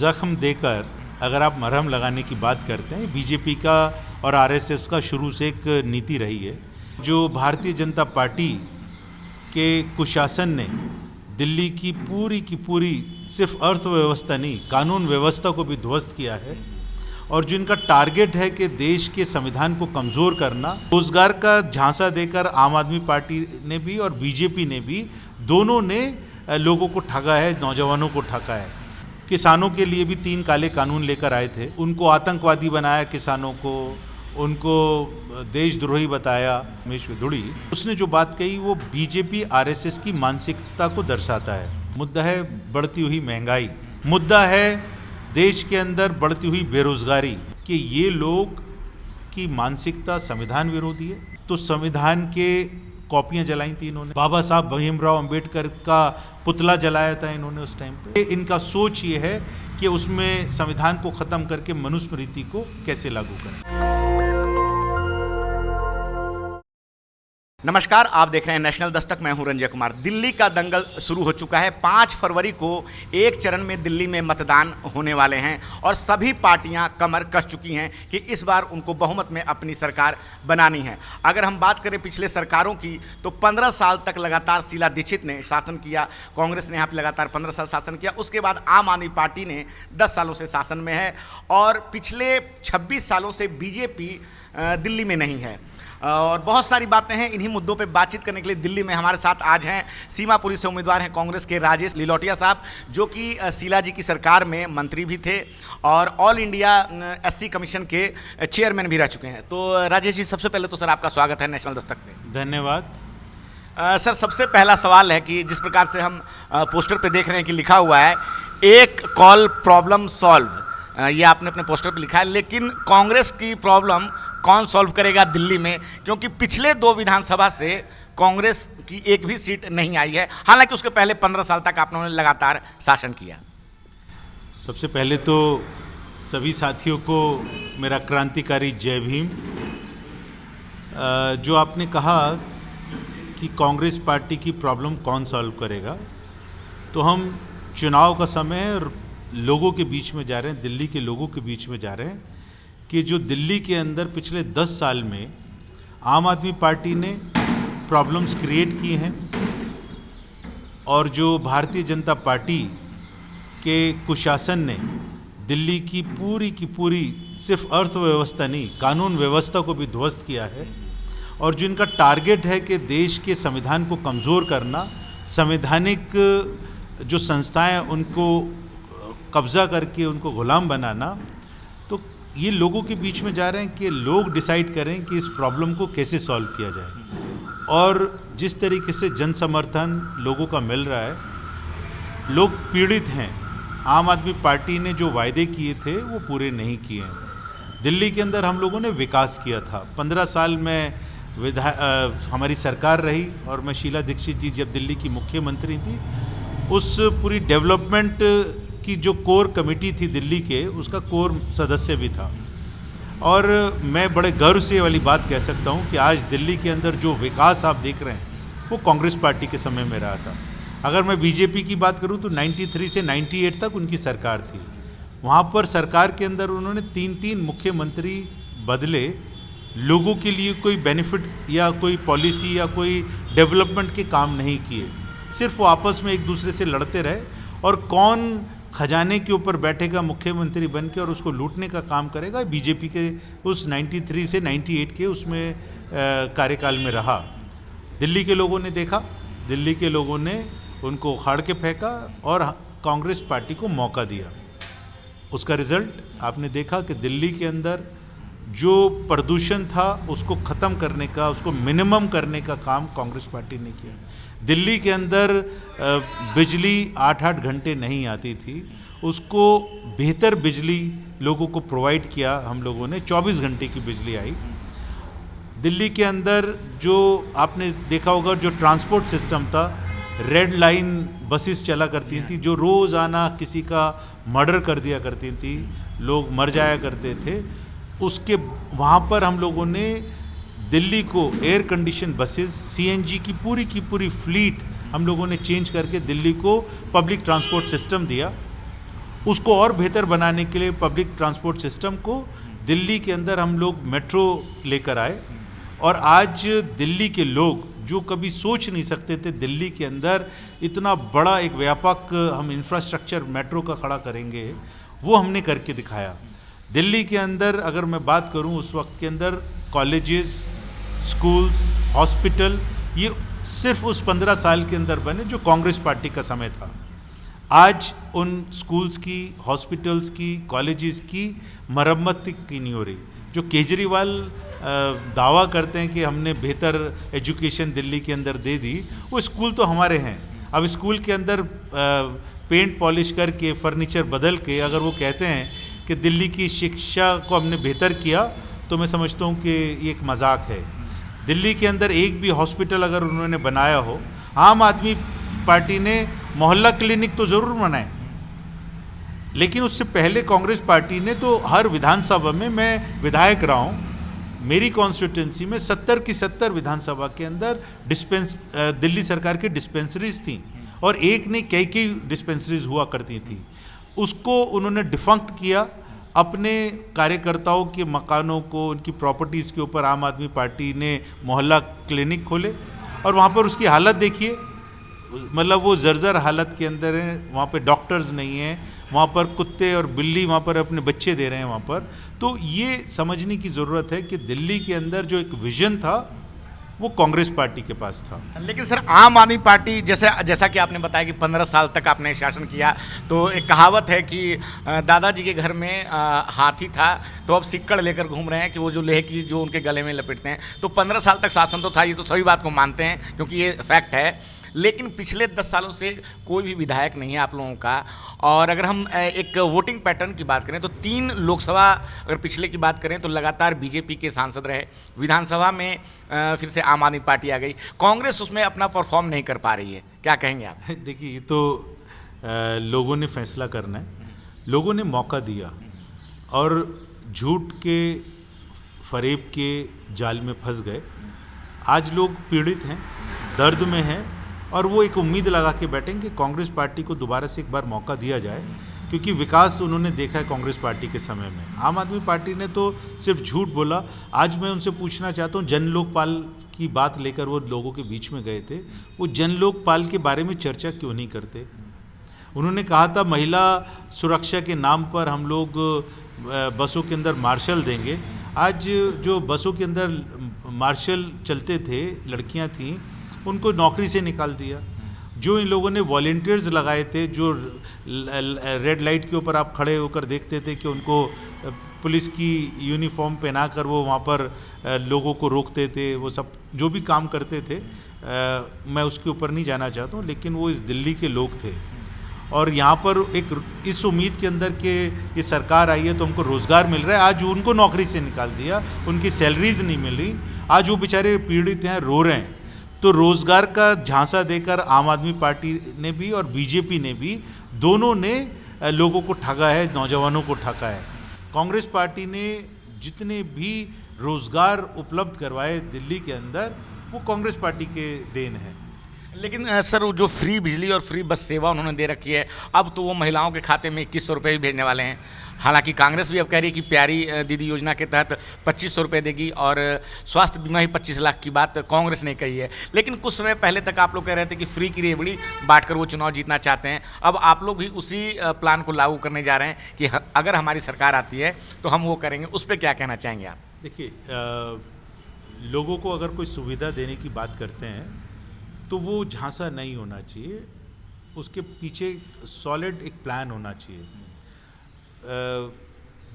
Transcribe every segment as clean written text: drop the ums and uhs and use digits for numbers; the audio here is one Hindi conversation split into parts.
ज़ख्म देकर अगर आप मरहम लगाने की बात करते हैं, बीजेपी का और आरएसएस का शुरू से एक नीति रही है। जो भारतीय जनता पार्टी के कुशासन ने दिल्ली की पूरी सिर्फ अर्थव्यवस्था नहीं, कानून व्यवस्था को भी ध्वस्त किया है, और जिनका टारगेट है कि देश के संविधान को कमज़ोर करना, रोजगार का झांसा देकर आम आदमी पार्टी ने भी और बीजेपी ने भी, दोनों ने लोगों को ठगा है, नौजवानों को ठगा है। किसानों के लिए भी 3 काले कानून लेकर आए थे, उनको आतंकवादी बनाया, किसानों को उनको देशद्रोही बताया। रमेश विधुड़ी उसने जो बात कही वो बीजेपी आरएसएस की मानसिकता को दर्शाता है। मुद्दा है बढ़ती हुई महंगाई, मुद्दा है देश के अंदर बढ़ती हुई बेरोजगारी, कि ये लोग की मानसिकता संविधान विरोधी है। तो संविधान के कॉपियां जलाई थी इन्होंने, बाबा साहब भीमराव अंबेडकर का पुतला जलाया था इन्होंने उस टाइम पे। इनका सोच ये है कि उसमें संविधान को ख़त्म करके मनुस्मृति को कैसे लागू करें। नमस्कार, आप देख रहे हैं नेशनल दस्तक। मैं हूं रंजय कुमार। दिल्ली का दंगल शुरू हो चुका है। 5 फरवरी को एक चरण में दिल्ली में मतदान होने वाले हैं और सभी पार्टियां कमर कस चुकी हैं कि इस बार उनको बहुमत में अपनी सरकार बनानी है। अगर हम बात करें पिछले सरकारों की, तो 15 साल तक लगातार शीला दीक्षित ने शासन किया, कांग्रेस ने यहाँ पर लगातार 15 साल शासन किया। उसके बाद आम आदमी पार्टी ने 10 सालों से शासन में है और पिछले 26 सालों से बीजेपी दिल्ली में नहीं है। और बहुत सारी बातें हैं। इन्हीं मुद्दों पे बातचीत करने के लिए दिल्ली में हमारे साथ आज हैं सीमापुरी से उम्मीदवार हैं कांग्रेस के राजेश लिलोटिया साहब, जो कि शीला जी की सरकार में मंत्री भी थे और ऑल इंडिया एससी कमीशन के चेयरमैन भी रह चुके हैं। तो राजेश जी, सबसे पहले तो सर आपका स्वागत है नेशनल दस्तक पे। धन्यवाद। सर, सबसे पहला सवाल है कि जिस प्रकार से हम पोस्टर पे देख रहे हैं कि लिखा हुआ है एक कॉल प्रॉब्लम सॉल्व, ये आपने अपने पोस्टर पे लिखा है, लेकिन कांग्रेस की प्रॉब्लम कौन सॉल्व करेगा दिल्ली में? क्योंकि पिछले 2 विधानसभा से कांग्रेस की एक भी सीट नहीं आई है, हालांकि उसके पहले 15 साल तक आपने लगातार शासन किया। सबसे पहले तो सभी साथियों को मेरा क्रांतिकारी जय भीम। जो आपने कहा कि कांग्रेस पार्टी की प्रॉब्लम कौन सॉल्व करेगा, तो हम चुनाव का समय लोगों के बीच में जा रहे हैं, दिल्ली के लोगों के बीच में जा रहे हैं कि जो दिल्ली के अंदर पिछले 10 साल में आम आदमी पार्टी ने प्रॉब्लम्स क्रिएट की हैं और जो भारतीय जनता पार्टी के कुशासन ने दिल्ली की पूरी सिर्फ अर्थव्यवस्था नहीं, कानून व्यवस्था को भी ध्वस्त किया है, और जिनका टारगेट है कि देश के संविधान को कमज़ोर करना, संवैधानिक जो संस्थाएं उनको कब्ज़ा करके उनको गुलाम बनाना, तो ये लोगों के बीच में जा रहे हैं कि लोग डिसाइड करें कि इस प्रॉब्लम को कैसे सॉल्व किया जाए। और जिस तरीके से जन समर्थन लोगों का मिल रहा है, लोग पीड़ित हैं। आम आदमी पार्टी ने जो वायदे किए थे वो पूरे नहीं किए हैं। दिल्ली के अंदर हम लोगों ने विकास किया था। 15 साल में हमारी सरकार रही और मैं शीला दीक्षित जी जब दिल्ली की मुख्यमंत्री थी, उस पूरी डेवलपमेंट की जो कोर कमेटी थी दिल्ली के, उसका कोर सदस्य भी था। और मैं बड़े गर्व से ये वाली बात कह सकता हूँ कि आज दिल्ली के अंदर जो विकास आप देख रहे हैं वो कांग्रेस पार्टी के समय में रहा था। अगर मैं बीजेपी की बात करूँ तो 93 से 98 तक उनकी सरकार थी। वहाँ पर सरकार के अंदर उन्होंने 3 मुख्यमंत्री बदले, लोगों के लिए कोई बेनिफिट या कोई पॉलिसी या कोई डेवलपमेंट के काम नहीं किए। सिर्फ वो आपस में एक दूसरे से लड़ते रहे और कौन खजाने के ऊपर बैठेगा मुख्यमंत्री बन के और उसको लूटने का काम करेगा, बीजेपी के उस 93 से 98 के उसमें कार्यकाल में रहा। दिल्ली के लोगों ने देखा, दिल्ली के लोगों ने उनको उखाड़ के फेंका और कांग्रेस पार्टी को मौका दिया। उसका रिज़ल्ट आपने देखा कि दिल्ली के अंदर जो प्रदूषण था उसको ख़त्म करने का, उसको मिनिमम करने का काम कांग्रेस पार्टी ने किया। दिल्ली के अंदर बिजली 8-8 घंटे नहीं आती थी, उसको बेहतर बिजली लोगों को प्रोवाइड किया हम लोगों ने, 24 घंटे की बिजली आई। दिल्ली के अंदर जो आपने देखा होगा जो ट्रांसपोर्ट सिस्टम था, रेड लाइन बसेस चला करती थी जो रोज़ाना किसी का मर्डर कर दिया करती थी, लोग मर जाया करते थे। उसके वहाँ पर हम लोगों ने दिल्ली को एयर कंडीशन बसेस, सीएनजी की पूरी फ्लीट हम लोगों ने चेंज करके दिल्ली को पब्लिक ट्रांसपोर्ट सिस्टम दिया। उसको और बेहतर बनाने के लिए पब्लिक ट्रांसपोर्ट सिस्टम को दिल्ली के अंदर हम लोग मेट्रो लेकर आए, और आज दिल्ली के लोग जो कभी सोच नहीं सकते थे दिल्ली के अंदर इतना बड़ा एक व्यापक हम इंफ्रास्ट्रक्चर मेट्रो का खड़ा करेंगे, वो हमने करके दिखाया। दिल्ली के अंदर अगर मैं बात करूं, उस वक्त के अंदर कॉलेजेस, स्कूल्स, हॉस्पिटल, ये सिर्फ उस 15 साल के अंदर बने जो कांग्रेस पार्टी का समय था। आज उन स्कूल्स की, हॉस्पिटल्स की, कॉलेजेस की मरम्मत की नहीं हो रही। जो केजरीवाल दावा करते हैं कि हमने बेहतर एजुकेशन दिल्ली के अंदर दे दी, वो स्कूल तो हमारे हैं। अब स्कूल के अंदर पेंट पॉलिश करके, फर्नीचर बदल के अगर वो कहते हैं कि दिल्ली की शिक्षा को हमने बेहतर किया, तो मैं समझता हूँ कि ये एक मजाक है। दिल्ली के अंदर एक भी हॉस्पिटल अगर उन्होंने बनाया हो, आम आदमी पार्टी ने मोहल्ला क्लिनिक तो ज़रूर बनाए, लेकिन उससे पहले कांग्रेस पार्टी ने तो हर विधानसभा में, मैं विधायक रहा हूँ, मेरी कॉन्स्टिट्यूंसी में 70 की 70 विधानसभा के अंदर दिल्ली सरकार की डिस्पेंसरीज थी, और एक नहीं कई डिस्पेंसरीज हुआ करती थी। उसको उन्होंने डिफंक्ट किया। अपने कार्यकर्ताओं के मकानों को, उनकी प्रॉपर्टीज़ के ऊपर आम आदमी पार्टी ने मोहल्ला क्लिनिक खोले, और वहाँ पर उसकी हालत देखिए, मतलब वो जर्जर हालत के अंदर है। वहाँ पे डॉक्टर्स नहीं हैं, वहाँ पर कुत्ते और बिल्ली वहाँ पर अपने बच्चे दे रहे हैं वहाँ पर। तो ये समझने की ज़रूरत है कि दिल्ली के अंदर जो एक विजन था वो कांग्रेस पार्टी के पास था। लेकिन सर, आम आदमी पार्टी जैसा कि आपने बताया कि 15 साल तक आपने शासन किया, तो एक कहावत है कि दादाजी के घर में हाथी था, तो अब सिक्कड़ लेकर घूम रहे हैं कि वो जो लेह की जो उनके गले में लपेटते हैं। तो 15 साल तक शासन तो था, ये तो सभी बात को मानते हैं क्योंकि ये फैक्ट है। लेकिन पिछले 10 सालों से कोई भी विधायक नहीं है आप लोगों का। और अगर हम एक वोटिंग पैटर्न की बात करें तो 3 लोकसभा अगर पिछले की बात करें तो लगातार बीजेपी के सांसद रहे, विधानसभा में फिर से आम आदमी पार्टी आ गई, कांग्रेस उसमें अपना परफॉर्म नहीं कर पा रही है। क्या कहेंगे आप? देखिए, ये तो लोगों ने फैसला करना है। लोगों ने मौका दिया और झूठ के फरेब के जाल में फंस गए। आज लोग पीड़ित हैं, दर्द में हैं, और वो एक उम्मीद लगा के बैठेंगे कांग्रेस पार्टी को दोबारा से एक बार मौका दिया जाए, क्योंकि विकास उन्होंने देखा है कांग्रेस पार्टी के समय में। आम आदमी पार्टी ने तो सिर्फ झूठ बोला। आज मैं उनसे पूछना चाहता हूँ, जन लोकपाल की बात लेकर वो लोगों के बीच में गए थे, वो जन लोकपाल के बारे में चर्चा क्यों नहीं करते? उन्होंने कहा था महिला सुरक्षा के नाम पर हम लोग बसों के अंदर मार्शल देंगे। आज जो बसों के अंदर मार्शल चलते थे, लड़कियां थीं, उनको नौकरी से निकाल दिया। जो इन लोगों ने वॉलंटियर्स लगाए थे, जो रेड लाइट के ऊपर आप खड़े होकर देखते थे कि उनको पुलिस की यूनिफॉर्म पहनाकर वो वहाँ पर लोगों को रोकते थे, वो सब जो भी काम करते थे, मैं उसके ऊपर नहीं जाना चाहता हूँ, लेकिन वो इस दिल्ली के लोग थे। और यहाँ पर एक इस उम्मीद के अंदर कि ये सरकार आई है तो हमको रोज़गार मिल रहा है, आज उनको नौकरी से निकाल दिया, उनकी सैलरीज नहीं मिल रही। आज वो बेचारे पीड़ित हैं, रो रहे हैं। तो रोज़गार का झांसा देकर आम आदमी पार्टी ने भी और बीजेपी ने भी, दोनों ने लोगों को ठगा है, नौजवानों को ठगा है। कांग्रेस पार्टी ने जितने भी रोज़गार उपलब्ध करवाए दिल्ली के अंदर, वो कांग्रेस पार्टी के देन है। लेकिन सर, वो जो फ्री बिजली और फ्री बस सेवा उन्होंने दे रखी है, अब तो वो महिलाओं के खाते में 2100 रुपये भी भेजने वाले हैं। हालांकि कांग्रेस भी अब कह रही है कि प्यारी दीदी योजना के तहत 2500 रुपये देगी, और स्वास्थ्य बीमा ही 25 लाख की बात कांग्रेस ने कही है। लेकिन कुछ समय पहले तक आप लोग कह रहे थे कि फ्री की रेवड़ी बांटकर वो चुनाव जीतना चाहते हैं। अब आप लोग भी उसी प्लान को लागू करने जा रहे हैं कि अगर हमारी सरकार आती है तो हम वो करेंगे। उस पर क्या कहना चाहेंगे आप? देखिए, लोगों को अगर कोई सुविधा देने की बात करते हैं तो वो झांसा नहीं होना चाहिए, उसके पीछे सॉलिड एक प्लान होना चाहिए।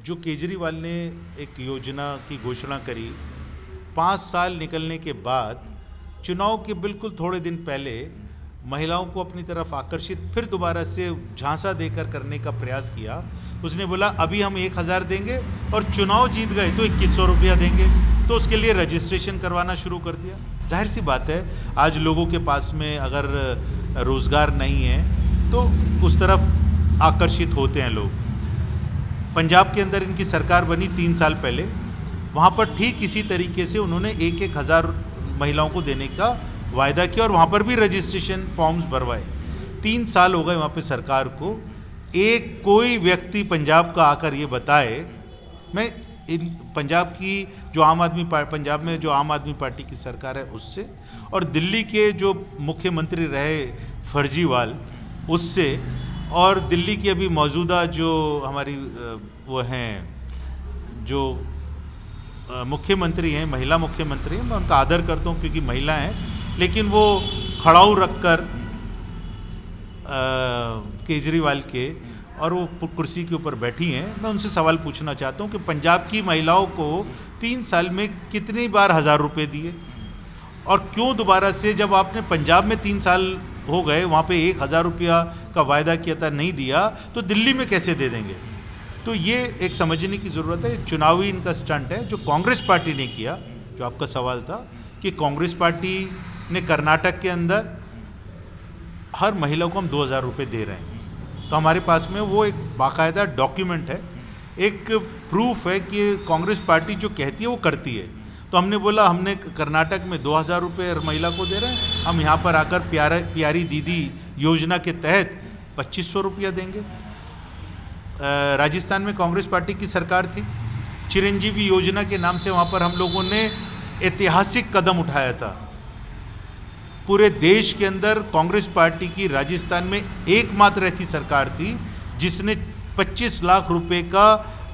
जो केजरीवाल ने एक योजना की घोषणा करी, 5 साल निकलने के बाद, चुनाव के बिल्कुल थोड़े दिन पहले महिलाओं को अपनी तरफ आकर्षित फिर दोबारा से झांसा देकर करने का प्रयास किया। उसने बोला अभी हम 1000 देंगे, और चुनाव जीत गए तो 2100 रुपया देंगे। तो उसके लिए रजिस्ट्रेशन करवाना शुरू कर दिया। जाहिर सी बात है, आज लोगों के पास में अगर रोज़गार नहीं है तो उस तरफ आकर्षित होते हैं लोग। पंजाब के अंदर इनकी सरकार बनी 3 साल पहले, वहाँ पर ठीक इसी तरीके से उन्होंने 1,000 महिलाओं को देने का वायदा किया, और वहाँ पर भी रजिस्ट्रेशन फॉर्म्स भरवाए। 3 साल हो गए वहाँ पे सरकार को, एक कोई व्यक्ति पंजाब का आकर ये बताए, मैं इन पंजाब की जो पंजाब में जो आम आदमी पार्टी की सरकार है उससे, और दिल्ली के जो मुख्यमंत्री रहे फर्जीवाल उससे, और दिल्ली की अभी मौजूदा जो हमारी वो हैं जो मुख्यमंत्री हैं, महिला मुख्यमंत्री हैं, मैं उनका आदर करता हूँ क्योंकि महिला हैं, लेकिन वो खड़ाऊ रखकर केजरीवाल के और वो कुर्सी के ऊपर बैठी हैं। मैं उनसे सवाल पूछना चाहता हूँ कि पंजाब की महिलाओं को 3 साल में कितनी बार 1000 रुपये दिए, और क्यों दोबारा से जब आपने पंजाब में 3 साल हो गए वहाँ पे 1000 रुपया का वायदा किया था नहीं दिया, तो दिल्ली में कैसे दे देंगे? तो ये एक समझने की ज़रूरत है। चुनावी इनका स्टंट है जो कांग्रेस पार्टी ने किया। जो आपका सवाल था कि कांग्रेस पार्टी ने कर्नाटक के अंदर हर महिला को हम 2000 रुपये दे रहे हैं, तो हमारे पास में वो एक बाकायदा डॉक्यूमेंट है, एक प्रूफ है कि कांग्रेस पार्टी जो कहती है वो करती है। तो हमने बोला हमने कर्नाटक में 2000 रुपये हर महिला को दे रहे हैं, हम यहाँ पर आकर प्यारी दीदी योजना के तहत 2500 रुपया देंगे। राजस्थान में कांग्रेस पार्टी की सरकार थी, चिरंजीवी योजना के नाम से वहाँ पर हम लोगों ने ऐतिहासिक कदम उठाया था। पूरे देश के अंदर कांग्रेस पार्टी की राजस्थान में एकमात्र ऐसी सरकार थी जिसने 25 लाख रुपए का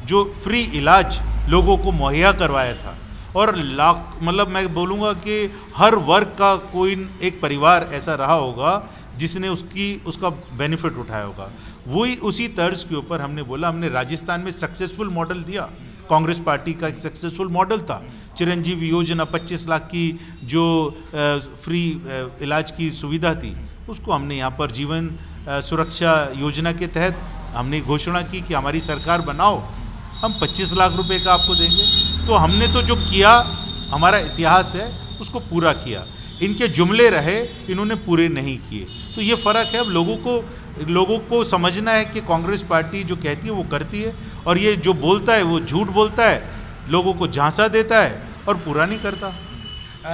जो फ्री इलाज लोगों को मुहैया करवाया था, और लाख मतलब मैं बोलूँगा कि हर वर्ग का कोई एक परिवार ऐसा रहा होगा जिसने उसका बेनिफिट उठाया होगा। वही उसी तर्ज के ऊपर हमने बोला, हमने राजस्थान में सक्सेसफुल मॉडल दिया। कांग्रेस पार्टी का एक सक्सेसफुल मॉडल था चिरंजीवी योजना, 25 लाख की जो फ्री इलाज की सुविधा थी, उसको हमने यहाँ पर जीवन सुरक्षा योजना के तहत हमने घोषणा की कि हमारी सरकार बनाओ, हम 25 लाख रुपए का आपको देंगे। तो हमने तो जो किया, हमारा इतिहास है, उसको पूरा किया। इनके जुमले रहे, इन्होंने पूरे नहीं किए। तो ये फ़र्क है। अब लोगों को समझना है कि कांग्रेस पार्टी जो कहती है वो करती है, और ये जो बोलता है वो झूठ बोलता है, लोगों को झांसा देता है और पूरा नहीं करता।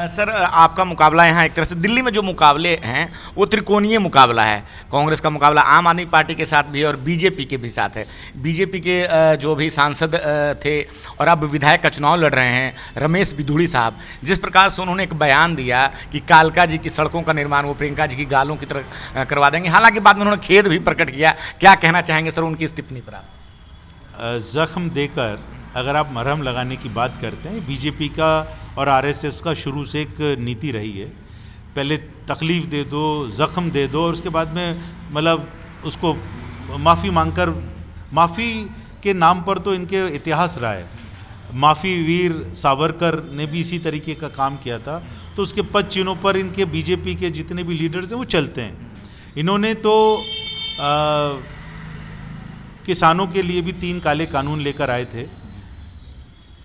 सर, आपका मुकाबला यहाँ एक तरह से दिल्ली में जो मुकाबले हैं वो त्रिकोणीय मुकाबला है। कांग्रेस का मुकाबला आम आदमी पार्टी के साथ भी है और बीजेपी के भी साथ है। बीजेपी के जो भी सांसद थे और अब विधायक का चुनाव लड़ रहे हैं, रमेश बिधूड़ी साहब, जिस प्रकार से उन्होंने एक बयान दिया कि कालका जी की सड़कों का निर्माण वो प्रियंका जी की गालों की तरह करवा देंगे। हालांकि बाद में उन्होंने खेद भी प्रकट किया। क्या कहना चाहेंगे सर उनकी इस टिप्पणी पर आप? जख्म देकर अगर आप मरहम लगाने की बात करते हैं, बीजेपी का और आरएसएस का शुरू से एक नीति रही है, पहले तकलीफ़ दे दो, ज़ख्म दे दो, और उसके बाद में मतलब उसको माफ़ी मांगकर, माफ़ी के नाम पर तो इनके इतिहास रहा है। माफ़ी वीर सावरकर ने भी इसी तरीके का काम किया था। तो उसके पद चिन्हों पर इनके बीजेपी के जितने भी लीडर्स हैं वो चलते हैं। इन्होंने तो किसानों के लिए भी 3 काले कानून लेकर आए थे,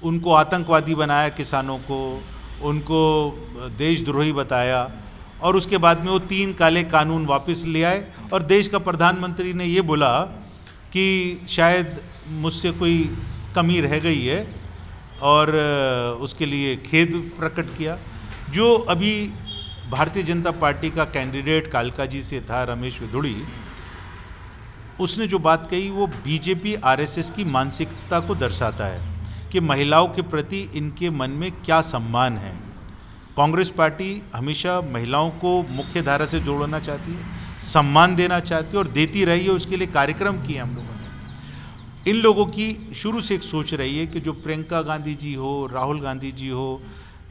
उनको आतंकवादी बनाया, किसानों को उनको देशद्रोही बताया, और उसके बाद में वो 3 काले कानून वापस ले आए। और देश का प्रधानमंत्री ने ये बोला कि शायद मुझसे कोई कमी रह गई है, और उसके लिए खेद प्रकट किया। जो अभी भारतीय जनता पार्टी का कैंडिडेट कालका जी से था, रमेश बिधूड़ी, उसने जो बात कही वो बीजेपी आरएसएस की मानसिकता को दर्शाता है कि महिलाओं के प्रति इनके मन में क्या सम्मान है। कांग्रेस पार्टी हमेशा महिलाओं को मुख्य धारा से जोड़ना चाहती है, सम्मान देना चाहती है और देती रही है। उसके लिए कार्यक्रम किए हम लोगों ने। इन लोगों की शुरू से एक सोच रही है कि जो प्रियंका गांधी जी हो, राहुल गांधी जी हो,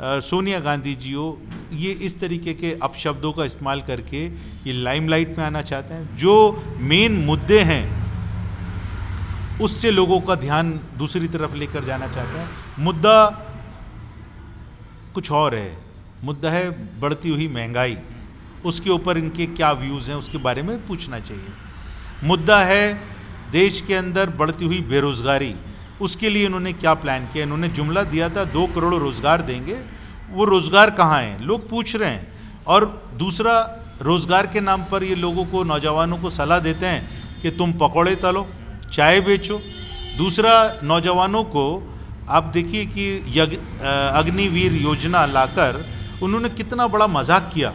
सोनिया गांधी जी हो, ये इस तरीके के अपशब्दों का इस्तेमाल करके ये लाइमलाइट में आना चाहते हैं। जो मेन मुद्दे हैं उससे लोगों का ध्यान दूसरी तरफ लेकर जाना चाहते हैं। मुद्दा कुछ और है। मुद्दा है बढ़ती हुई महंगाई, उसके ऊपर इनके क्या व्यूज़ हैं उसके बारे में पूछना चाहिए। मुद्दा है देश के अंदर बढ़ती हुई बेरोज़गारी, उसके लिए इन्होंने क्या प्लान किया। इन्होंने जुमला दिया था 2 करोड़ रोज़गार देंगे, वो रोज़गार कहाँ हैं लोग पूछ रहे हैं। और दूसरा, रोज़गार के नाम पर ये लोगों को, नौजवानों को सलाह देते हैं कि तुम पकौड़े तलो, चाय बेचो। दूसरा, नौजवानों को आप देखिए कि अग्निवीर योजना लाकर उन्होंने कितना बड़ा मजाक किया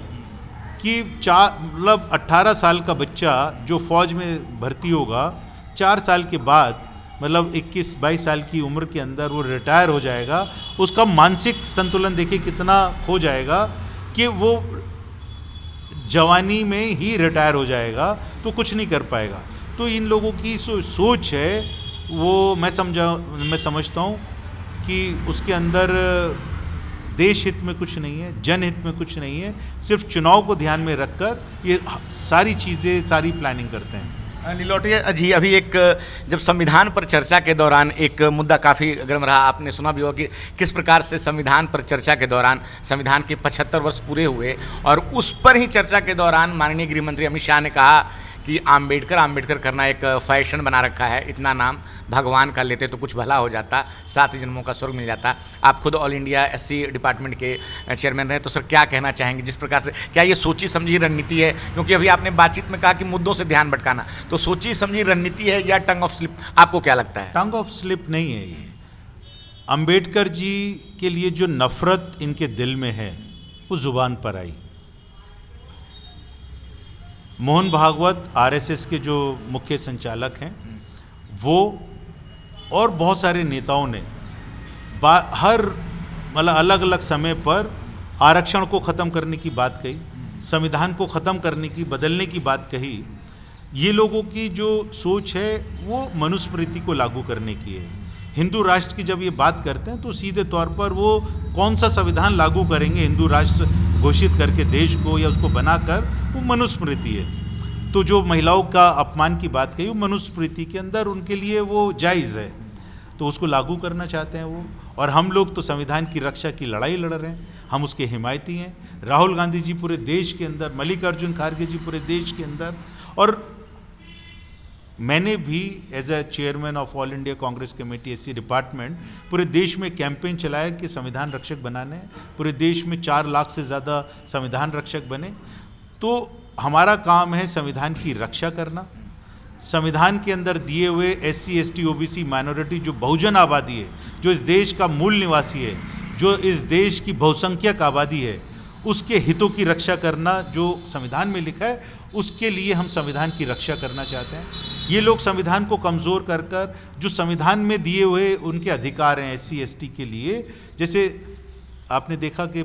कि मतलब 18 साल का बच्चा जो फ़ौज में भर्ती होगा 4 साल के बाद मतलब 21-22 साल की उम्र के अंदर वो रिटायर हो जाएगा, उसका मानसिक संतुलन देखिए कितना खो जाएगा कि वो जवानी में ही रिटायर हो जाएगा तो कुछ नहीं कर पाएगा। तो इन लोगों की सोच है वो मैं समझता हूँ कि उसके अंदर देश हित में कुछ नहीं है, जनहित में कुछ नहीं है, सिर्फ चुनाव को ध्यान में रखकर ये सारी चीज़ें सारी प्लानिंग करते हैं। नीलोटिया जी, अभी एक जब संविधान पर चर्चा के दौरान एक मुद्दा काफ़ी गर्म रहा, आपने सुना भी होगा कि किस प्रकार से संविधान पर चर्चा के दौरान संविधान के 75 वर्ष पूरे हुए और उस पर ही चर्चा के दौरान माननीय गृह मंत्री अमित शाह ने कहा कि आम्बेडकर करना एक फैशन बना रखा है, इतना नाम भगवान का लेते तो कुछ भला हो जाता, 7 जन्मों का स्वर्ग मिल जाता। आप खुद ऑल इंडिया एससी डिपार्टमेंट के चेयरमैन रहे, तो सर क्या कहना चाहेंगे जिस प्रकार से, क्या ये सोची समझी रणनीति है? क्योंकि अभी आपने बातचीत में कहा कि मुद्दों से ध्यान भटकाना, तो सोची समझी रणनीति है या टंग ऑफ स्लिप, आपको क्या लगता है? टंग ऑफ स्लिप नहीं है ये। अंबेडकर जी के लिए जो नफरत इनके दिल में है वो जुबान पर आई। मोहन भागवत आरएसएस के जो मुख्य संचालक हैं वो और बहुत सारे नेताओं ने हर मतलब अलग अलग समय पर आरक्षण को ख़त्म करने की बात कही, संविधान को ख़त्म करने की बदलने की बात कही। ये लोगों की जो सोच है वो मनुस्मृति को लागू करने की है। हिंदू राष्ट्र की जब ये बात करते हैं तो सीधे तौर पर वो कौन सा संविधान लागू करेंगे हिंदू राष्ट्र घोषित करके देश को या उसको बनाकर, वो मनुस्मृति है। तो जो महिलाओं का अपमान की बात कही वो मनुस्मृति के अंदर उनके लिए वो जायज़ है, तो उसको लागू करना चाहते हैं वो। और हम लोग तो संविधान की रक्षा की लड़ाई लड़ रहे हैं, हम उसके हिमायती हैं। राहुल गांधी जी पूरे देश के अंदर, मल्लिकार्जुन खड़गे जी पूरे देश के अंदर, और मैंने भी as a chairman of all India Congress committee SC department पूरे देश में कैंपेन चलाया कि संविधान रक्षक बनाने हैं। पूरे देश में 4 लाख से ज़्यादा संविधान रक्षक बने। तो हमारा काम है संविधान की रक्षा करना। संविधान के अंदर दिए हुए एससी एसटी ओबीसी माइनॉरिटी जो बहुजन आबादी है, जो इस देश का मूल निवासी है, जो इस देश की बहुसंख्यक आबादी है, उसके हितों की रक्षा करना जो संविधान में लिखा है, उसके लिए हम संविधान की रक्षा करना चाहते हैं। ये लोग संविधान को कमज़ोर कर कर जो संविधान में दिए हुए उनके अधिकार हैं एससी एसटी के लिए, जैसे आपने देखा कि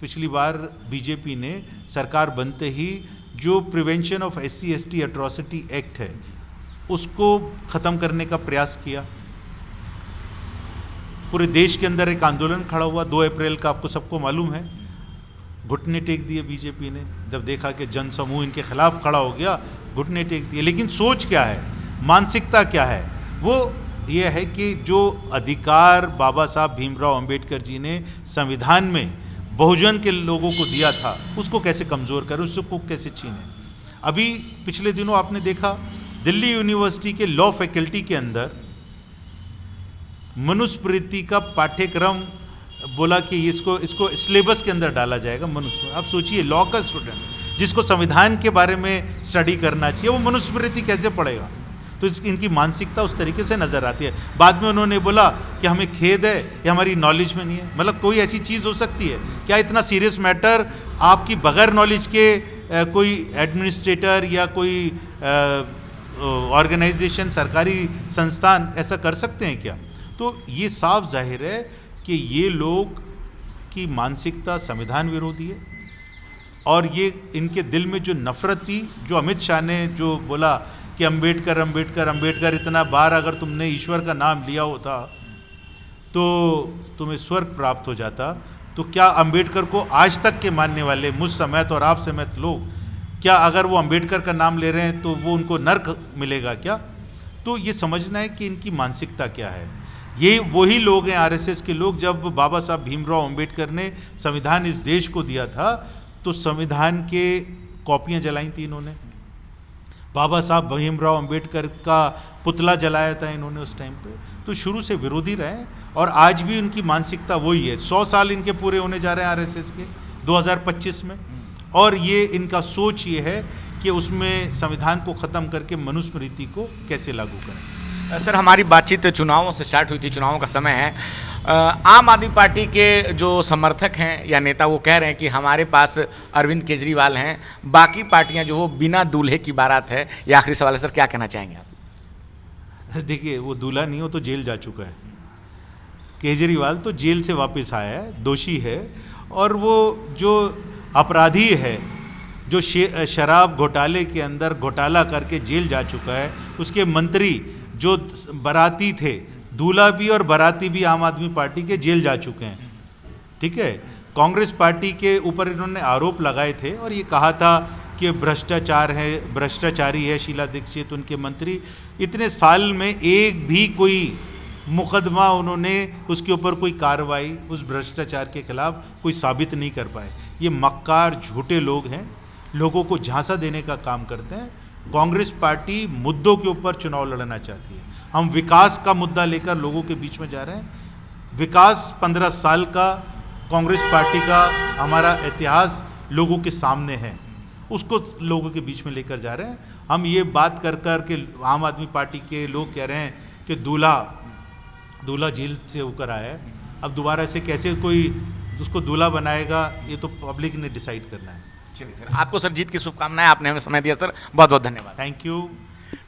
पिछली बार बीजेपी ने सरकार बनते ही जो prevention of SC ST atrocity act है उसको ख़त्म करने का प्रयास किया। पूरे देश के अंदर एक आंदोलन खड़ा हुआ 2 अप्रैल का, आपको सबको मालूम है। घुटने टेक दिए बीजेपी ने, जब देखा कि जन समूह इनके खिलाफ खड़ा हो गया, घुटने टेक दिए। लेकिन सोच क्या है, मानसिकता क्या है? वो ये है कि जो अधिकार बाबा साहब भीमराव अंबेडकर जी ने संविधान में बहुजन के लोगों को दिया था, उसको कैसे कमज़ोर करें, उसको कैसे छीनें। अभी पिछले दिनों आपने देखा दिल्ली यूनिवर्सिटी के लॉ फैकल्टी के अंदर मनुस्मृति का पाठ्यक्रम बोला कि इसको सिलेबस के अंदर डाला जाएगा मनुस्मृति। आप सोचिए, लॉ का स्टूडेंट जिसको संविधान के बारे में स्टडी करना चाहिए, वो मनुस्मृति कैसे पढ़ेगा? तो इनकी मानसिकता उस तरीके से नज़र आती है। बाद में उन्होंने बोला कि हमें खेद है, ये हमारी नॉलेज में नहीं है। मतलब कोई ऐसी चीज़ हो सकती है क्या? इतना सीरियस मैटर आपकी बगैर नॉलेज के कोई एडमिनिस्ट्रेटर या कोई ऑर्गेनाइजेशन, सरकारी संस्थान ऐसा कर सकते हैं क्या? तो ये साफ जाहिर है कि ये लोग की मानसिकता संविधान विरोधी है। और ये इनके दिल में जो नफरत थी, जो अमित शाह ने जो बोला कि अंबेडकर अंबेडकर अंबेडकर, इतना बार अगर तुमने ईश्वर का नाम लिया होता तो तुम्हें स्वर्ग प्राप्त हो जाता, तो क्या अंबेडकर को आज तक के मानने वाले मुझ समेत और आप समेत लोग, क्या अगर वो अंबेडकर का नाम ले रहे हैं तो वो उनको नर्क मिलेगा क्या? तो ये समझना है कि इनकी मानसिकता क्या है। ये वही लोग हैं आरएसएस के लोग, जब बाबा साहब भीमराव अंबेडकर ने संविधान इस देश को दिया था तो संविधान के कॉपियां जलाई थी इन्होंने। बाबा साहब भीमराव अंबेडकर का पुतला जलाया था इन्होंने उस टाइम पे। तो शुरू से विरोधी रहे और आज भी उनकी मानसिकता वही है। 100 साल इनके पूरे होने जा रहे हैं आरएसएस के 2025 में, और ये इनका सोच ये है कि उसमें संविधान को ख़त्म करके मनुस्मृति को कैसे लागू करें। सर, हमारी बातचीत चुनावों से स्टार्ट हुई थी, चुनावों का समय है। आम आदमी पार्टी के जो समर्थक हैं या नेता, वो कह रहे हैं कि हमारे पास अरविंद केजरीवाल हैं, बाकी पार्टियां जो हो बिना दूल्हे की बारात है। ये आखिरी सवाल है सर, क्या कहना चाहेंगे आप? देखिए, वो दूल्हा नहीं, हो तो जेल जा चुका है। केजरीवाल तो जेल से वापस आया है, दोषी है, और वो जो अपराधी है, जो शराब घोटाले के अंदर घोटाला करके जेल जा चुका है, उसके मंत्री जो बाराती थे, दूल्हा भी और बाराती भी आम आदमी पार्टी के जेल जा चुके हैं। ठीक है, कांग्रेस पार्टी के ऊपर इन्होंने आरोप लगाए थे और ये कहा था कि भ्रष्टाचार है, भ्रष्टाचारी है शीला दीक्षित, उनके मंत्री। इतने साल में एक भी कोई मुकदमा उन्होंने उसके ऊपर कोई कार्रवाई उस भ्रष्टाचार के खिलाफ कोई साबित नहीं कर पाए। ये मक्कार झूठे लोग हैं, लोगों को झांसा देने का काम करते हैं। कांग्रेस पार्टी मुद्दों के ऊपर चुनाव लड़ना चाहती है। हम विकास का मुद्दा लेकर लोगों के बीच में जा रहे हैं। विकास 15 साल का कांग्रेस पार्टी का हमारा इतिहास लोगों के सामने है, उसको लोगों के बीच में लेकर जा रहे हैं। हम ये बात कर कर के आम आदमी पार्टी के लोग कह रहे हैं कि दूल्हा जेल से होकर आया है, अब दोबारा से कैसे कोई उसको दूल्हा बनाएगा, ये तो पब्लिक ने डिसाइड करना है। चलिए सर, आपको सर जीत की शुभकामनाएं, आपने हमें समय दिया सर, बहुत बहुत धन्यवाद। Thank you.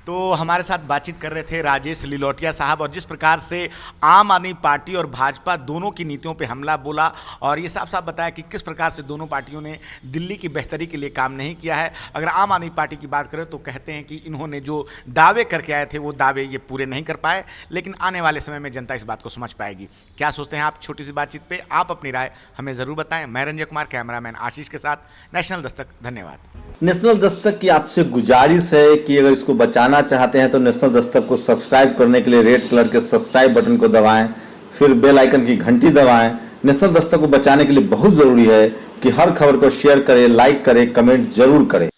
तो हमारे साथ बातचीत कर रहे थे राजेश लिलोटिया साहब, और जिस प्रकार से आम आदमी पार्टी और भाजपा दोनों की नीतियों पे हमला बोला और ये साफ साफ बताया कि किस प्रकार से दोनों पार्टियों ने दिल्ली की बेहतरी के लिए काम नहीं किया है। अगर आम आदमी पार्टी की बात करें तो कहते हैं कि इन्होंने जो दावे करके आए थे वो दावे ये पूरे नहीं कर पाए, लेकिन आने वाले समय में जनता इस बात को समझ पाएगी। क्या सोचते हैं आप छोटी सी बातचीत पर? आप अपनी राय हमें ज़रूर बताएं। मैं रंजय कुमार, कैमरामैन आशीष के साथ, नेशनल दस्तक। धन्यवाद। नेशनल दस्तक की आपसे गुजारिश है कि अगर इसको बचाना चाहते हैं तो नेशनल दस्तक को सब्सक्राइब करने के लिए रेड कलर के सब्सक्राइब बटन को दबाएं, फिर बेल आइकन की घंटी दबाएं। नेशनल दस्तक को बचाने के लिए बहुत जरूरी है कि हर खबर को शेयर करें, लाइक करें, कमेंट जरूर करें।